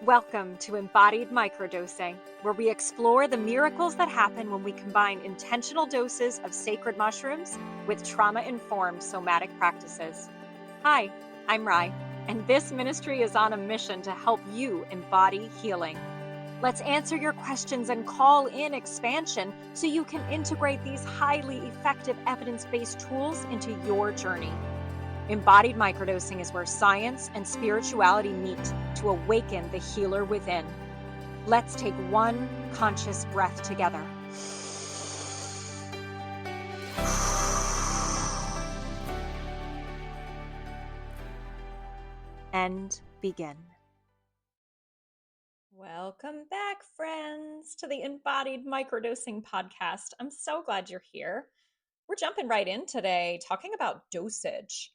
Welcome to Embodied Microdosing, where we explore the miracles that happen when we combine intentional doses of sacred mushrooms with trauma-informed somatic practices. Hi, I'm Rai, and this ministry is on a mission to help you embody healing. Let's answer your questions and call in expansion so you can integrate these highly effective evidence-based tools into your journey. Embodied microdosing is where science and spirituality meet to awaken the healer within. Let's take one conscious breath together. And begin. Welcome back, friends, to the Embodied Microdosing podcast. I'm so glad you're here. We're jumping right in today, talking about dosage,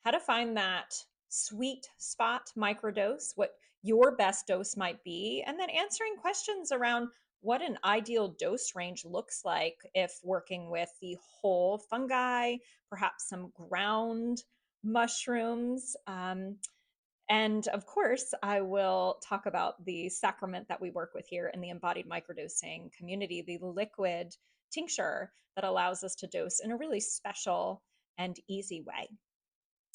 how to find that sweet spot microdose, what your best dose might be, and then answering questions around what an ideal dose range looks like if working with the whole fungi, perhaps some ground mushrooms. And of course, I will talk about the sacrament that we work with here in the embodied microdosing community, the liquid tincture that allows us to dose in a really special and easy way.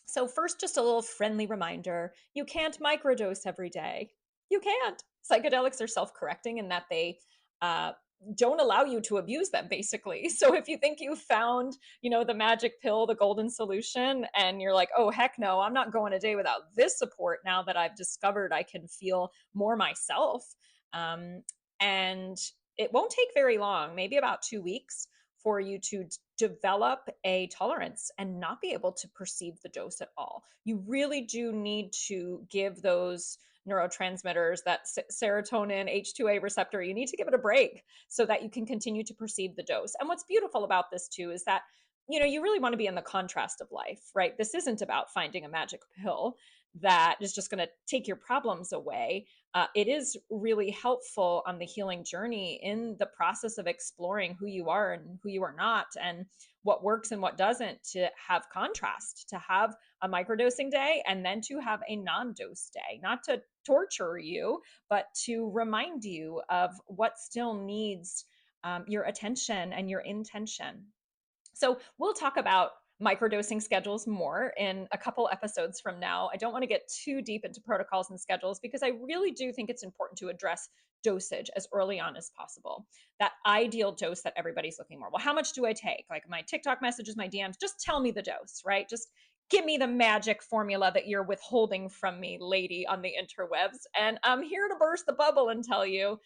So first, just a little friendly reminder, you can't microdose every day. You can't. Psychedelics are self-correcting in that they don't allow you to abuse them, basically. So if you think you found, the magic pill, the golden solution, and you're like, oh, heck no, I'm not going a day without this support now that I've discovered I can feel more myself. And it won't take very long, maybe about 2 weeks, for you to develop a tolerance and not be able to perceive the dose at all. You really do need to give those neurotransmitters, that serotonin, H2A receptor, you need to give it a break so that you can continue to perceive the dose. And what's beautiful about this too is that, you really want to be in the contrast of life, right? This isn't about finding a magic pill that is just going to take your problems away. It is really helpful on the healing journey in the process of exploring who you are and who you are not, and what works and what doesn't, to have contrast, to have a microdosing day and then to have a non-dose day, not to torture you, but to remind you of what still needs your attention and your intention. So we'll talk about microdosing schedules more in a couple episodes from now. I don't want to get too deep into protocols and schedules because I really do think it's important to address dosage as early on as possible. That ideal dose that everybody's looking for. Well, how much do I take? Like my TikTok messages, my DMs, just tell me the dose, right? Just give me the magic formula that you're withholding from me, lady on the interwebs. And I'm here to burst the bubble and tell you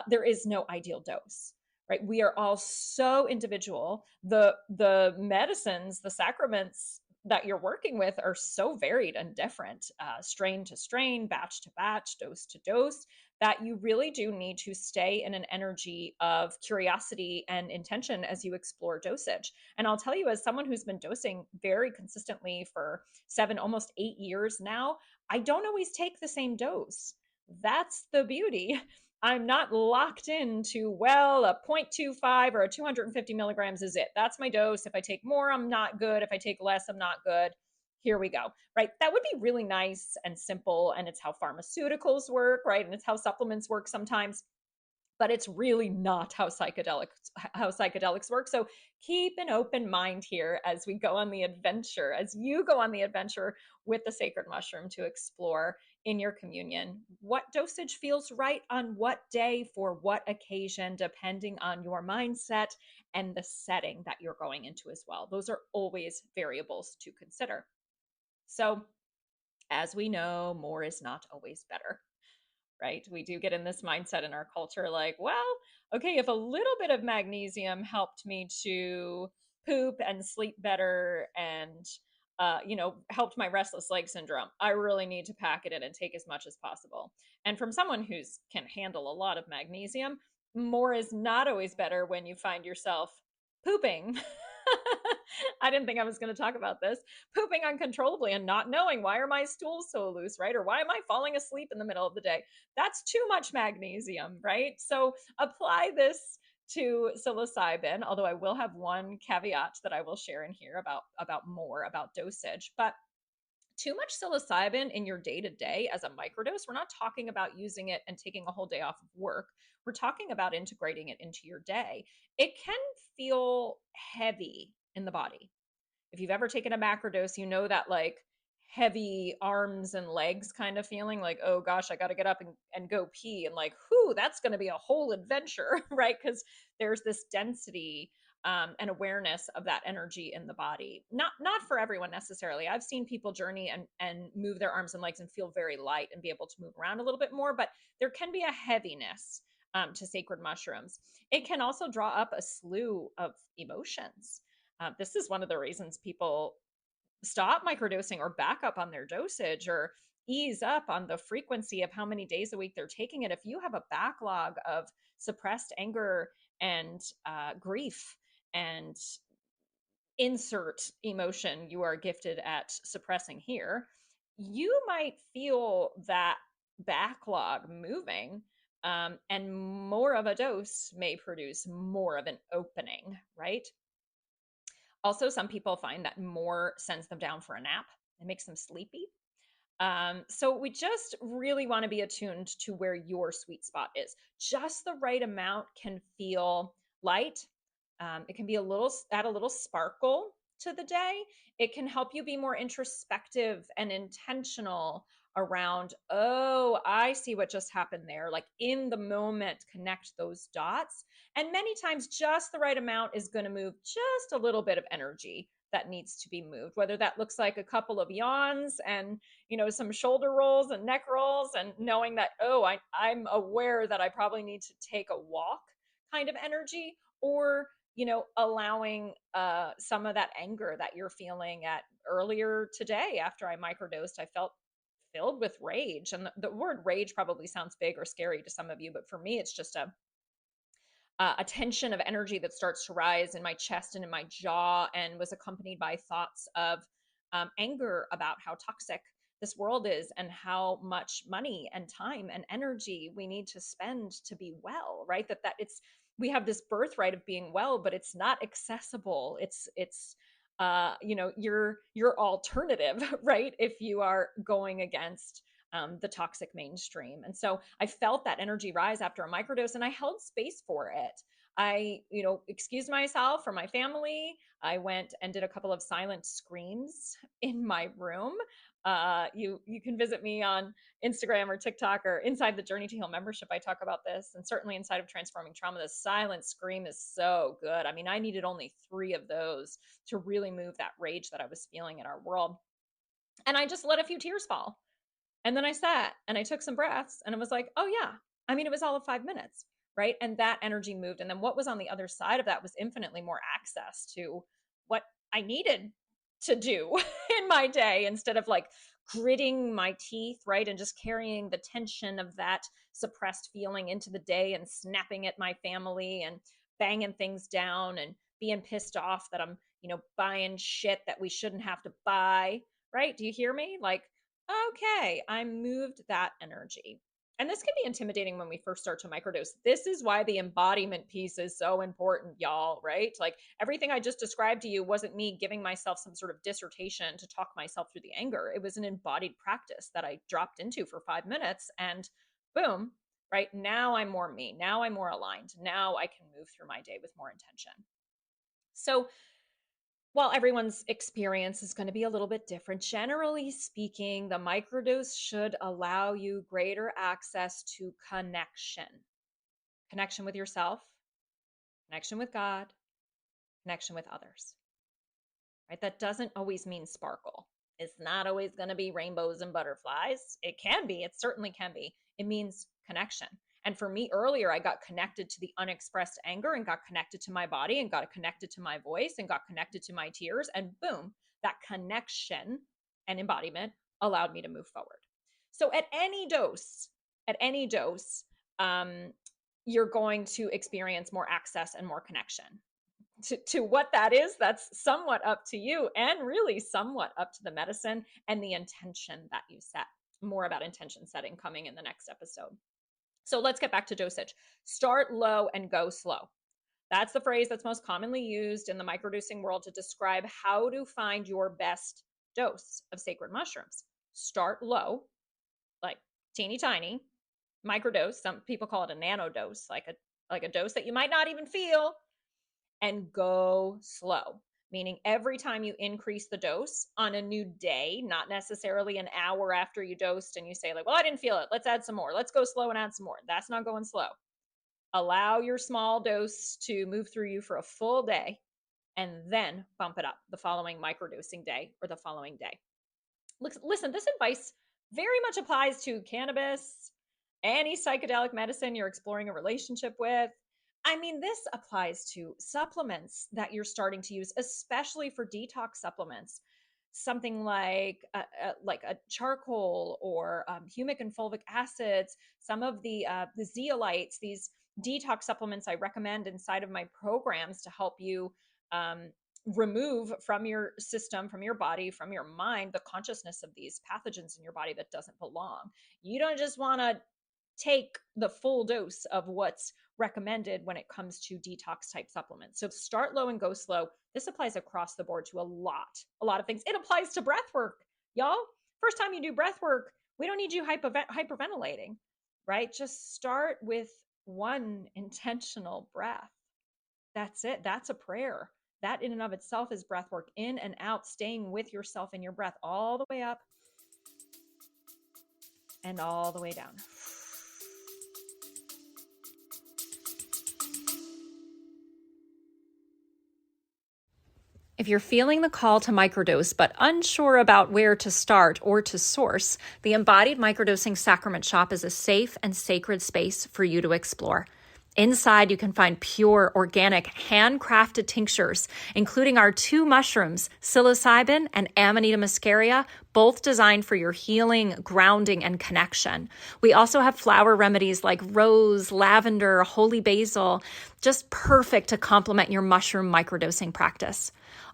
there is no ideal dose. Right? We are all so individual. The medicines, the sacraments that you're working with are so varied and different, strain to strain, batch to batch, dose to dose, that you really do need to stay in an energy of curiosity and intention as you explore dosage. And I'll tell you, as someone who's been dosing very consistently for 7, almost 8 years now, I don't always take the same dose. That's the beauty. I'm not locked into, well, a 0.25 or a 250 milligrams is it. That's my dose. If I take more, I'm not good. If I take less, I'm not good. Here we go, right? That would be really nice and simple. And it's how pharmaceuticals work, right? And it's how supplements work sometimes. But it's really not how psychedelics work. So keep an open mind here as we go on the adventure, as you go on the adventure with the sacred mushroom to explore in your communion what dosage feels right on what day for what occasion, depending on your mindset and the setting that you're going into as well. Those are always variables to consider. So as we know, more is not always better. Right? We do get in this mindset in our culture like, well, okay, if a little bit of magnesium helped me to poop and sleep better and, helped my restless leg syndrome, I really need to pack it in and take as much as possible. And from someone who's can handle a lot of magnesium, more is not always better when you find yourself pooping. I didn't think I was going to talk about this. Pooping uncontrollably and not knowing, why are my stools so loose, right? Or why am I falling asleep in the middle of the day? That's too much magnesium, right? So apply this to psilocybin, although I will have one caveat that I will share in here about more about dosage. But Too much psilocybin in your day to day as a microdose, we're not talking about using it and taking a whole day off of work. We're talking about integrating it into your day. It can feel heavy in the body. If you've ever taken a macrodose, you know that like heavy arms and legs kind of feeling like, oh gosh, I got to get up and go pee. And like, whoo, that's going to be a whole adventure, right? Because there's this density and awareness of that energy in the body. Not for everyone necessarily. I've seen people journey and move their arms and legs and feel very light and be able to move around a little bit more, but there can be a heaviness to sacred mushrooms. It can also draw up a slew of emotions. This is one of the reasons people stop microdosing or back up on their dosage or ease up on the frequency of how many days a week they're taking it. If you have a backlog of suppressed anger and grief and insert emotion you are gifted at suppressing here, you might feel that backlog moving. And more of a dose may produce more of an opening, right? Also, some people find that more sends them down for a nap. It makes them sleepy. So we just really want to be attuned to where your sweet spot is. Just the right amount can feel light. It can be add a little sparkle to the day. It can help you be more introspective and intentional around, oh, I see what just happened there. Like in the moment, connect those dots. And many times, just the right amount is going to move just a little bit of energy that needs to be moved, whether that looks like a couple of yawns and some shoulder rolls and neck rolls, and knowing that, oh, I'm aware that I probably need to take a walk kind of energy, or allowing some of that anger that you're feeling at earlier today. After I microdosed, I felt filled with rage, and the word rage probably sounds big or scary to some of you, but for me it's just a tension of energy that starts to rise in my chest and in my jaw, and was accompanied by thoughts of anger about how toxic this world is and how much money and time and energy we need to spend to be well, right? That it's, we have this birthright of being well, but it's not accessible. It's your alternative, right? If you are going against the toxic mainstream. And so I felt that energy rise after a microdose, and I held space for it. I, excused myself from my family. I went and did a couple of silent screams in my room. You can visit me on Instagram or TikTok or inside the Journey to Heal membership. I talk about this, and certainly inside of Transforming Trauma, the silent scream is so good. I mean, I needed only 3 of those to really move that rage that I was feeling in our world. And I just let a few tears fall. And then I sat and I took some breaths, and it was like, oh yeah, I mean, it was all of 5 minutes, right? And that energy moved. And then what was on the other side of that was infinitely more access to what I needed to do in my day, instead of like gritting my teeth, right? And just carrying the tension of that suppressed feeling into the day and snapping at my family and banging things down and being pissed off that I'm, buying shit that we shouldn't have to buy, right? Do you hear me? Like, okay, I moved that energy. And this can be intimidating when we first start to microdose. This is why the embodiment piece is so important, y'all, right? Like everything I just described to you wasn't me giving myself some sort of dissertation to talk myself through the anger. It was an embodied practice that I dropped into for 5 minutes, and boom, right? Now I'm more me. Now I'm more aligned. Now I can move through my day with more intention. So while everyone's experience is going to be a little bit different, generally speaking, the microdose should allow you greater access to connection with yourself, connection with God, connection with others, right? That doesn't always mean sparkle. It's not always going to be rainbows and butterflies. It can be, it certainly can be. It means connection. And for me earlier, I got connected to the unexpressed anger and got connected to my body and got connected to my voice and got connected to my tears. And boom, that connection and embodiment allowed me to move forward. So at any dose, you're going to experience more access and more connection. To what that is, that's somewhat up to you, and really somewhat up to the medicine and the intention that you set. More about intention setting coming in the next episode. So let's get back to dosage. Start low and go slow. That's the phrase that's most commonly used in the microdosing world to describe how to find your best dose of sacred mushrooms. Start low, like teeny tiny, microdose. Some people call it a nano dose, like a dose that you might not even feel, and go slow. Meaning every time you increase the dose on a new day, not necessarily an hour after you dosed and you say like, well, I didn't feel it. Let's add some more. Let's go slow and add some more. That's not going slow. Allow your small dose to move through you for a full day and then bump it up the following microdosing day or the following day. Listen, this advice very much applies to cannabis, any psychedelic medicine you're exploring a relationship with. I mean, this applies to supplements that you're starting to use, especially for detox supplements. Something like a charcoal or humic and fulvic acids. Some of the zeolites, these detox supplements I recommend inside of my programs to help you um, remove from your system, from your body, from your mind, the consciousness of these pathogens in your body that doesn't belong. You don't just want to take the full dose of what's recommended when it comes to detox type supplements. So start low and go slow. This applies across the board to a lot of things. It applies to breath work, y'all. First time you do breath work, we don't need you hyperventilating, right? Just start with one intentional breath. That's it. That's a prayer. That in and of itself is breath work, in and out, staying with yourself in your breath all the way up and all the way down. If you're feeling the call to microdose but unsure about where to start or to source, the Embodied Microdosing Sacrament Shop is a safe and sacred space for you to explore. Inside, you can find pure, organic, handcrafted tinctures, including our 2 mushrooms, psilocybin and Amanita muscaria, both designed for your healing, grounding, and connection. We also have flower remedies like rose, lavender, holy basil, just perfect to complement your mushroom microdosing practice.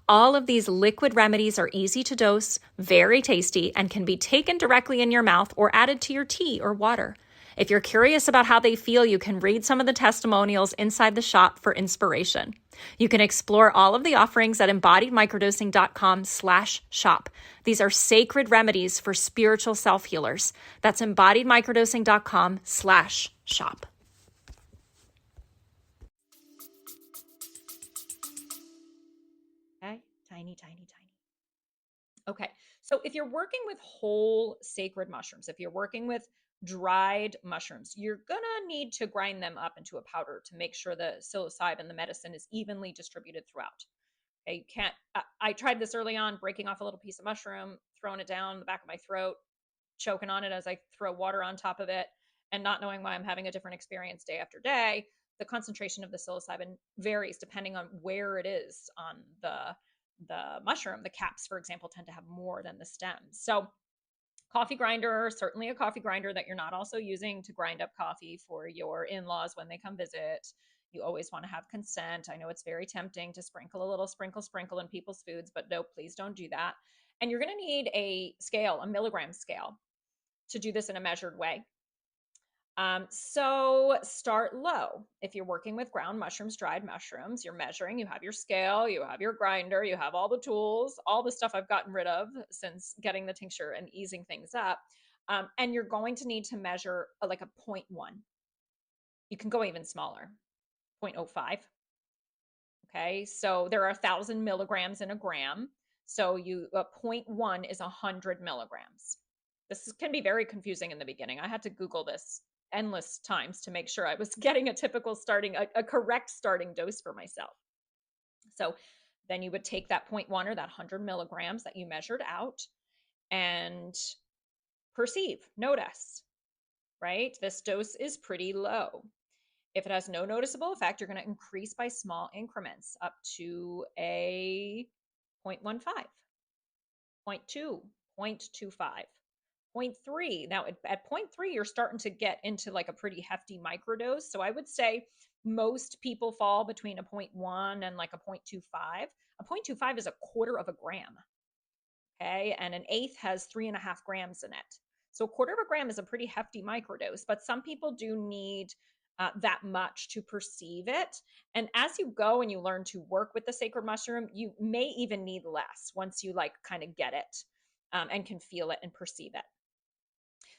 All of these liquid remedies are easy to dose, very tasty, and can be taken directly in your mouth or added to your tea or water. If you're curious about how they feel, you can read some of the testimonials inside the shop for inspiration. You can explore all of the offerings at embodiedmicrodosing.com/shop. These are sacred remedies for spiritual self-healers. That's embodiedmicrodosing.com/shop. Okay, tiny, tiny, tiny. Okay, so if you're working with whole sacred mushrooms, if you're working with dried mushrooms, you're gonna need to grind them up into a powder to make sure the psilocybin, the medicine, is evenly distributed throughout. Okay, you can't. I tried this early on, breaking off a little piece of mushroom, throwing it down the back of my throat, choking on it as I throw water on top of it, and not knowing why I'm having a different experience day after day. The concentration of the psilocybin varies depending on where it is on the mushroom. The caps, for example, tend to have more than the stems. So coffee grinder, certainly a coffee grinder that you're not also using to grind up coffee for your in-laws when they come visit. You always want to have consent. I know it's very tempting to sprinkle a little sprinkle in people's foods, but no, please don't do that. And you're going to need a scale, a milligram scale, to do this in a measured way. So start low. If you're working with ground mushrooms, dried mushrooms, you're measuring, you have your scale, you have your grinder, you have all the tools, all the stuff I've gotten rid of since getting the tincture and easing things up. And you're going to need to measure like a 0.1. You can go even smaller, 0.05. Okay, so there are 1,000 milligrams in a gram. So a 0.1 is 100 milligrams. This can be very confusing in the beginning. I had to Google this endless times to make sure I was getting a typical a correct starting dose for myself. So then you would take that 0.1 or that 100 milligrams that you measured out and perceive, notice, right? This dose is pretty low. If it has no noticeable effect, you're going to increase by small increments up to a 0.15, 0.2, 0.25. 0.3. Now at 0.3, you're starting to get into like a pretty hefty microdose. So I would say most people fall between a 0.1 and like a 0.25. A 0.25 is a quarter of a gram. Okay. And an eighth has 3.5 grams in it. So a quarter of a gram is a pretty hefty microdose, but some people do need that much to perceive it. And as you go and you learn to work with the sacred mushroom, you may even need less once you like kind of get it. and can feel it and perceive it.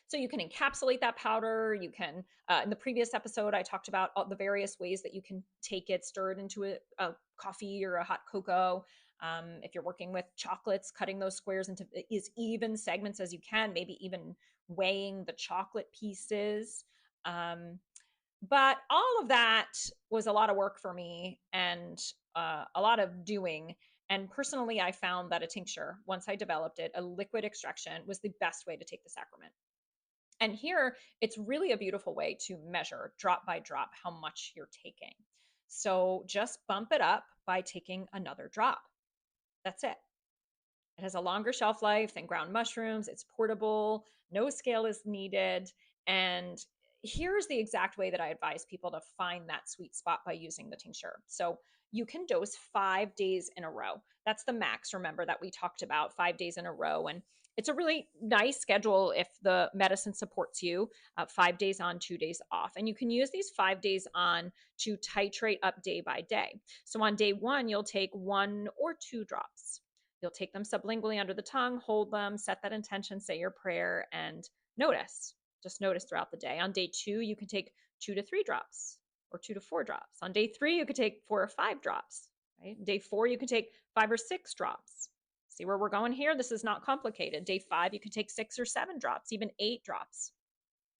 So you can encapsulate that powder. You can, in the previous episode, I talked about all the various ways that you can take it, stir it into a coffee or a hot cocoa. If you're working with chocolates, cutting those squares into as even segments as you can, maybe even weighing the chocolate pieces. But all of that was a lot of work for me and a lot of doing. And personally, I found that a tincture, once I developed it, a liquid extraction was the best way to take the sacrament. And here, it's really a beautiful way to measure drop by drop how much you're taking. So just bump it up by taking another drop. That's it. It has a longer shelf life than ground mushrooms. It's portable. No scale is needed. And here's the exact way that I advise people to find that sweet spot by using the tincture. So you can dose 5 days in a row. That's the max, remember, that we talked about, 5 days in a row. And it's a really nice schedule if the medicine supports you, 5 days on, 2 days off. And you can use these 5 days on to titrate up day by day. So on day 1, you'll take 1 or 2 drops. You'll take them sublingually under the tongue, hold them, set that intention, say your prayer, and notice. Just notice throughout the day. On day 2, you can take 2 to 3 drops or 2 to 4 drops. On day 3, you could take 4 or 5 drops. Right? Day 4, you can take 5 or 6 drops. See where we're going here? This is not complicated. Day 5, you can take 6 or 7 drops, even 8 drops.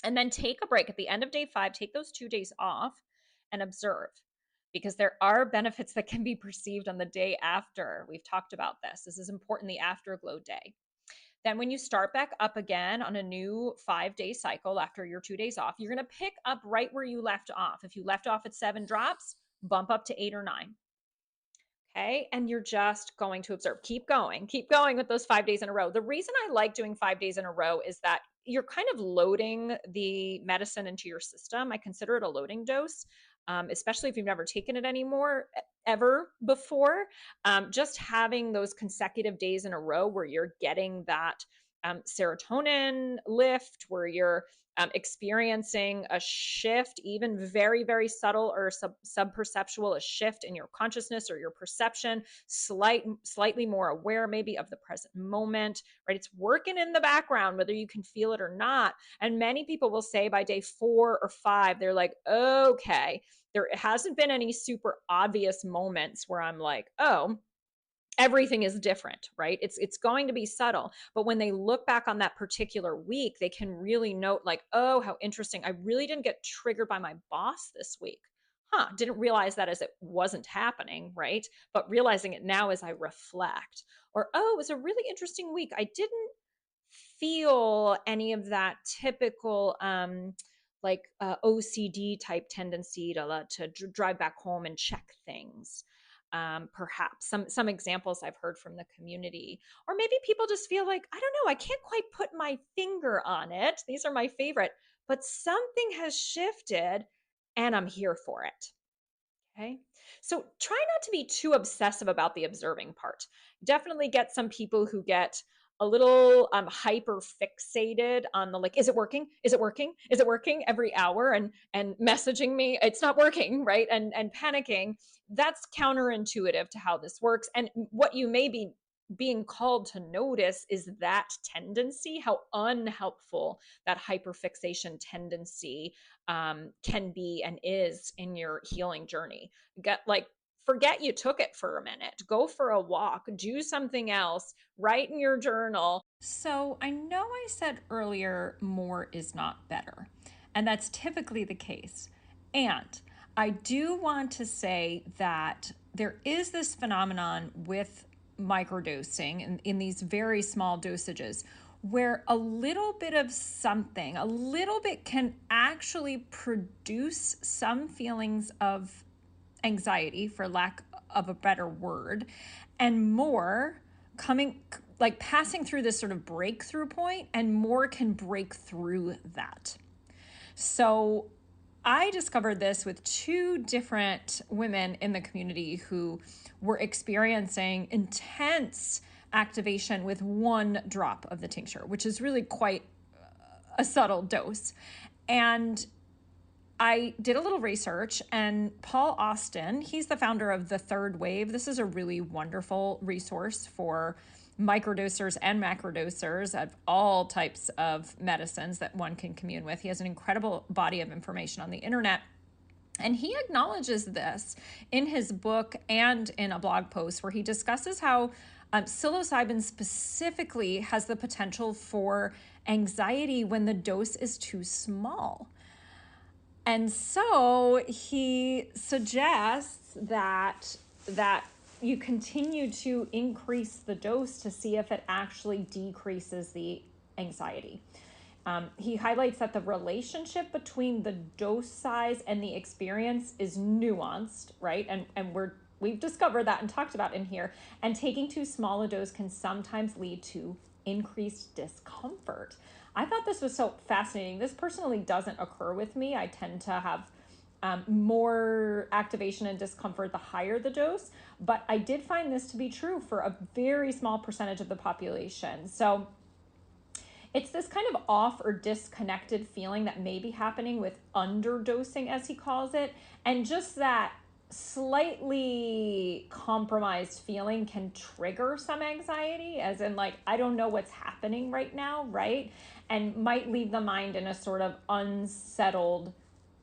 And then take a break. At the end of day 5, take those 2 days off and observe, because there are benefits that can be perceived on the day after. We've talked about this. This is important, the afterglow day. Then when you start back up again on a new 5-day cycle after your 2 days off, you're going to pick up right where you left off. If you left off at 7 drops, bump up to 8 or 9. Okay. And you're just going to observe. Keep going with those 5 days in a row. The reason I like doing 5 days in a row is that you're kind of loading the medicine into your system. I consider it a loading dose, especially if you've never taken it ever before. Just having those consecutive days in a row where you're getting that serotonin lift, where you're experiencing a shift, even very, very subtle or sub-perceptual, a shift in your consciousness or your perception, slightly more aware maybe of the present moment, right? It's working in the background, whether you can feel it or not. And many people will say by day 4 or 5, they're like, okay, there hasn't been any super obvious moments where I'm like, oh, everything is different, right? It's going to be subtle. But when they look back on that particular week, they can really note like, oh, how interesting. I really didn't get triggered by my boss this week. Didn't realize that as it wasn't happening, right? But realizing it now as I reflect. Or, oh, it was a really interesting week. I didn't feel any of that typical OCD type tendency to drive back home and check things. Perhaps some examples I've heard from the community, or maybe people just feel like, I don't know, I can't quite put my finger on it. These are my favorite, but something has shifted and I'm here for it. Okay. So try not to be too obsessive about the observing part. Definitely get some people who get a little hyper fixated on the like, is it working? Is it working? Is it working every hour and messaging me, it's not working, right? And panicking. That's counterintuitive to how this works. And what you may be being called to notice is that tendency, how unhelpful that hyperfixation tendency can be and is in your healing journey. Forget you took it for a minute. Go for a walk, do something else, write in your journal. So I know I said earlier, more is not better. And that's typically the case. And I do want to say that there is this phenomenon with microdosing in these very small dosages where a little bit of something, a little bit can actually produce some feelings of anxiety, for lack of a better word, and more passing through this sort of breakthrough point, and more can break through that. So I discovered this with 2 different women in the community who were experiencing intense activation with 1 drop of the tincture, which is really quite a subtle dose. And I did a little research, and Paul Austin, he's the founder of The Third Wave. This is a really wonderful resource for microdosers and macrodosers of all types of medicines that one can commune with. He has an incredible body of information on the internet. And he acknowledges this in his book and in a blog post where he discusses how psilocybin specifically has the potential for anxiety when the dose is too small. And so he suggests that you continue to increase the dose to see if it actually decreases the anxiety. He highlights that the relationship between the dose size and the experience is nuanced, right? And we've discovered that and talked about in here. And taking too small a dose can sometimes lead to increased discomfort. I thought this was so fascinating. This personally doesn't occur with me. I tend to have more activation and discomfort the higher the dose, but I did find this to be true for a very small percentage of the population. So it's this kind of off or disconnected feeling that may be happening with underdosing, as he calls it. And just that slightly compromised feeling can trigger some anxiety, as in like, I don't know what's happening right now, right? And might leave the mind in a sort of unsettled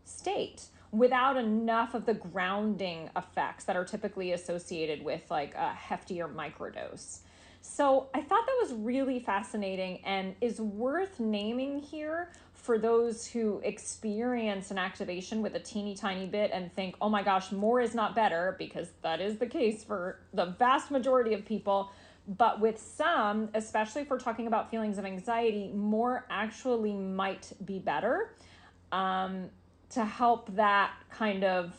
state without enough of the grounding effects that are typically associated with like a heftier microdose. So I thought that was really fascinating and is worth naming here for those who experience an activation with a teeny tiny bit and think, oh my gosh, more is not better, because that is the case for the vast majority of people. But with some, especially if we're talking about feelings of anxiety, more actually might be better to help that kind of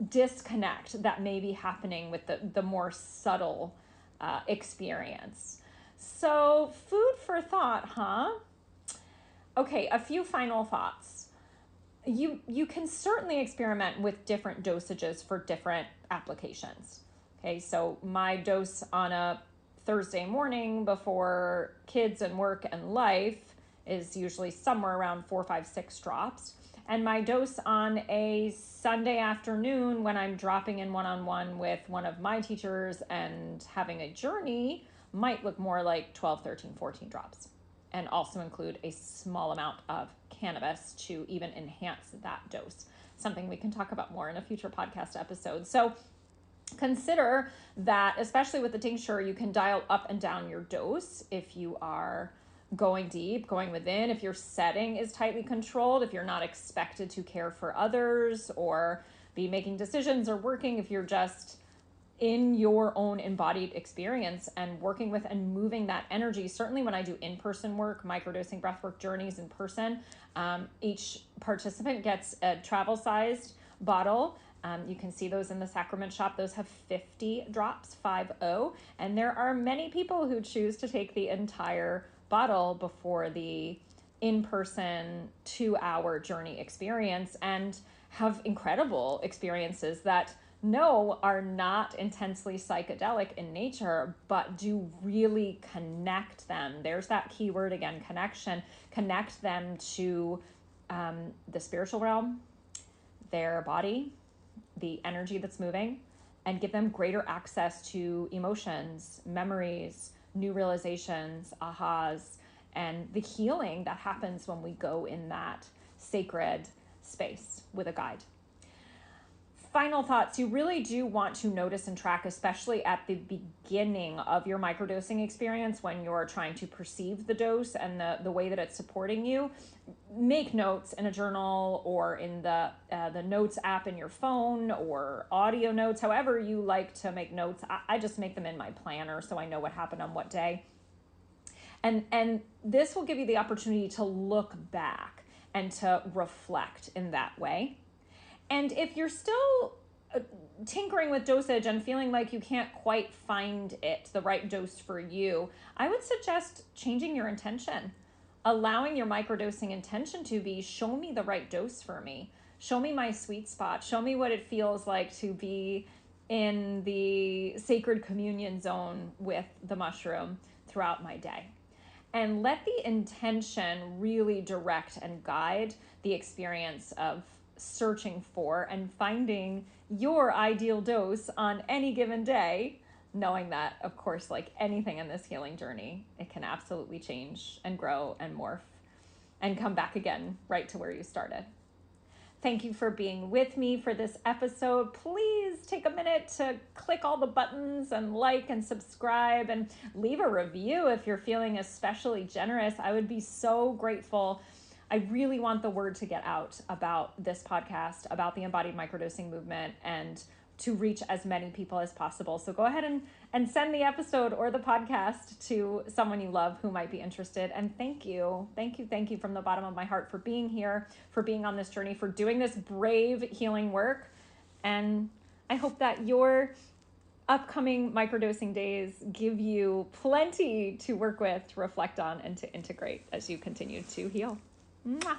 disconnect that may be happening with the more subtle experience. So food for thought, huh? Okay, a few final thoughts. You can certainly experiment with different dosages for different applications. Okay, so my dose on a Thursday morning before kids and work and life is usually somewhere around 4, 5, 6 drops. And my dose on a Sunday afternoon when I'm dropping in one-on-one with one of my teachers and having a journey might look more like 12, 13, 14 drops, and also include a small amount of cannabis to even enhance that dose. Something we can talk about more in a future podcast episode. So consider that, especially with the tincture, you can dial up and down your dose if you are going deep, going within, if your setting is tightly controlled, if you're not expected to care for others or be making decisions or working, if you're just in your own embodied experience and working with and moving that energy. Certainly when I do in-person work, microdosing breathwork journeys in person, each participant gets a travel-sized bottle. You can see those in the sacrament shop. Those have 50 drops, 50. And there are many people who choose to take the entire bottle before the in-person 2-hour journey experience and have incredible experiences that are not intensely psychedelic in nature, but do really connect them. There's that key word again, connection. Connect them to the spiritual realm, their body, the energy that's moving, and give them greater access to emotions, memories, new realizations, ahas, and the healing that happens when we go in that sacred space with a guide. Final thoughts, you really do want to notice and track, especially at the beginning of your microdosing experience when you're trying to perceive the dose and the way that it's supporting you. Make notes in a journal or in the notes app in your phone or audio notes, however you like to make notes. I just make them in my planner so I know what happened on what day. And this will give you the opportunity to look back and to reflect in that way. And if you're still tinkering with dosage and feeling like you can't quite find the right dose for you, I would suggest changing your intention, allowing your microdosing intention to be, show me the right dose for me, show me my sweet spot, show me what it feels like to be in the sacred communion zone with the mushroom throughout my day. And let the intention really direct and guide the experience of searching for and finding your ideal dose on any given day knowing that, of course, like anything in this healing journey, it can absolutely change and grow and morph and come back again right to where you started. Thank you for being with me for this episode. Please take a minute to click all the buttons and like and subscribe and leave a review if you're feeling especially generous. I would be so grateful. I really want the word to get out about this podcast, about the embodied microdosing movement, and to reach as many people as possible. So go ahead and send the episode or the podcast to someone you love who might be interested. And thank you from the bottom of my heart for being here, for being on this journey, for doing this brave healing work. And I hope that your upcoming microdosing days give you plenty to work with, to reflect on, and to integrate as you continue to heal. Mwah.